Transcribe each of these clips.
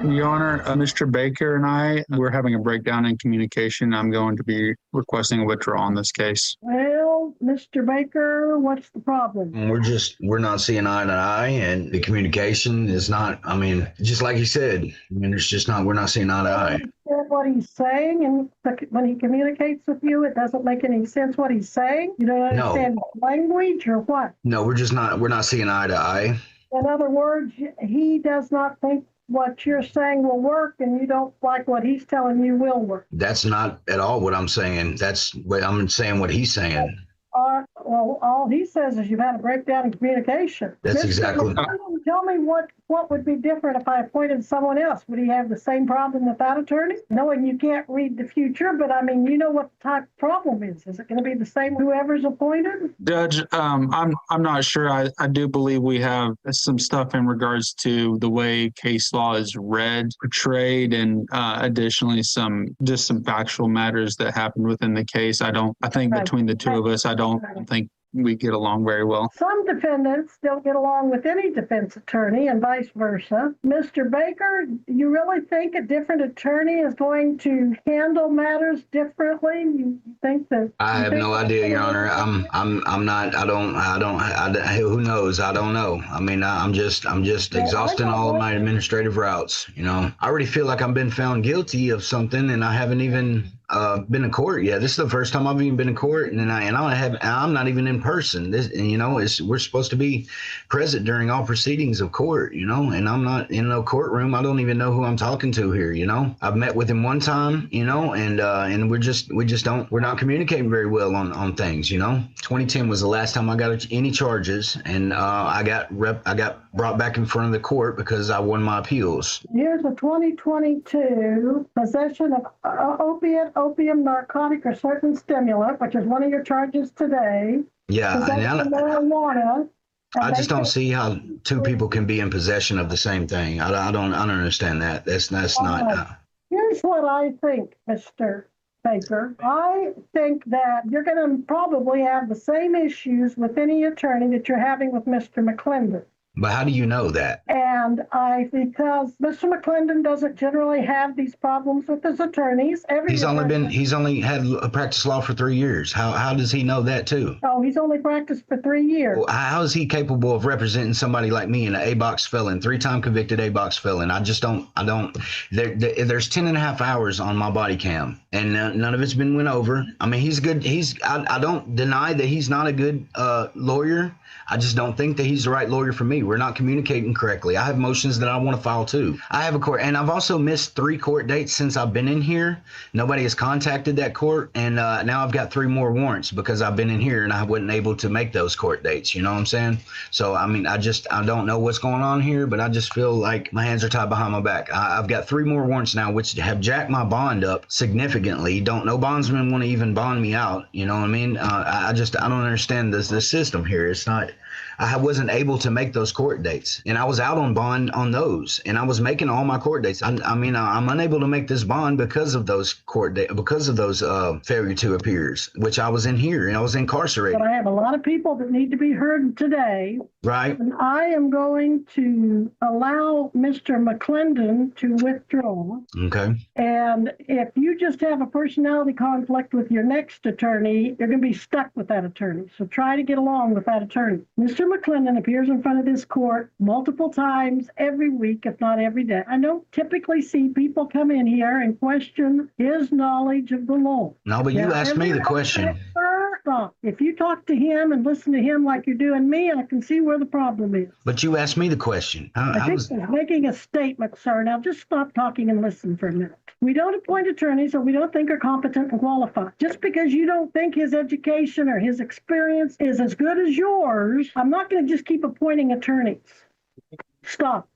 Your Honor, Mr. Baker and we're having a breakdown in communication. I'm going to be requesting a withdrawal in this case. Well, Mr. Baker, what's the problem? We're not seeing eye to eye, and the communication is not, just like you said, we're not seeing eye to eye. Understand what he's saying, and when he communicates with you, it doesn't make any sense what he's saying? You don't understand language or what? No, we're not seeing eye to eye. In other words, he does not think what you're saying will work, and you don't like what he's telling you will work. That's not at all what I'm saying. That's what I'm saying, what he's saying. Well, all he says is you've had a breakdown in communication. That's exactly. Tell me what would be different if I appointed someone else? Would he have the same problem with that attorney? Knowing you can't read the future, but you know what the type of problem is. Is it going to be the same whoever's appointed? Judge, I'm not sure. I do believe we have some stuff in regards to the way case law is read, portrayed, and additionally some factual matters that happened within the case. I think between the two of us, I don't think we get along very well. Some defendants don't get along with any defense attorney and vice versa. Mr. Baker, you really think a different attorney is going to handle matters differently? You think that? I have no idea, Your Honor. I'm not, who knows? I don't know. I'm just exhausting all of my administrative routes. I already feel like I've been found guilty of something and I haven't even been in court yet. This is the first time I've even been in court, and I'm not even in person. We're supposed to be present during all proceedings of court, and I'm not in no courtroom. I don't even know who I'm talking to here. I've met with him one time, and we're not communicating very well on things. 2010 was the last time I got any charges, and I got brought back in front of the court because I won my appeals. Here's a 2022 possession of opium, narcotic, or certain stimulant, which is one of your charges today. Yeah, and marijuana. I just don't see how two people can be in possession of the same thing. I don't understand that. That's not. Here's what I think, Mr. Baker. I think that you're going to probably have the same issues with any attorney that you're having with Mr. McClendon. But how do you know that? And because Mr. McClendon doesn't generally have these problems with his attorneys. He's only had practice law for 3 years. How does he know that too? Oh, he's only practiced for 3 years. Well, how is he capable of representing somebody like me, an A-box felon, 3-time convicted A-box felon? I don't. There's 10 and a half hours on my body cam, and none of it's been went over. He's good. I don't deny that he's not a good lawyer. I just don't think that he's the right lawyer for me. We're not communicating correctly. I have motions that I want to file too. I have a court, and I've also missed 3 court dates since I've been in here. Nobody has contacted that court, and now I've got 3 more warrants because I've been in here and I wasn't able to make those court dates. You know what I'm saying? So, I don't know what's going on here, but I just feel like my hands are tied behind my back. I've got 3 more warrants now, which have jacked my bond up significantly. No bondsman want to even bond me out. You know what I mean? I don't understand the system here. It's not. I wasn't able to make those court dates, and I was out on bond on those, and I was making all my court dates. I'm unable to make this bond because of those court dates, because of those failure to appears, which I was in here and I was incarcerated. But I have a lot of people that need to be heard today. Right. And I am going to allow Mr. McClendon to withdraw. Okay. And if you just have a personality conflict with your next attorney, you're going to be stuck with that attorney. So try to get along with that attorney. Mr. McClendon appears in front of this court multiple times every week, if not every day. I don't typically see people come in here and question his knowledge of the law. No, but you asked me the question. If you talk to him and listen to him like you're doing me, I can see where the problem is. But you asked me the question. I think he's making a statement, sir. Now just stop talking and listen for a minute. We don't appoint attorneys that we don't think are competent and qualified. Just because you don't think his education or his experience is as good as yours, I'm not going to just keep appointing attorneys. Stop.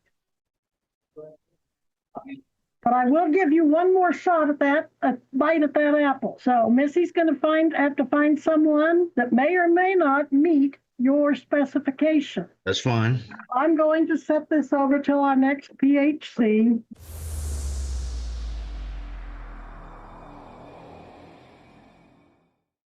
But I will give you one more shot at that, a bite at that apple. So Missy's going to have to find someone that may or may not meet your specification. That's fine. I'm going to set this over till our next PHC.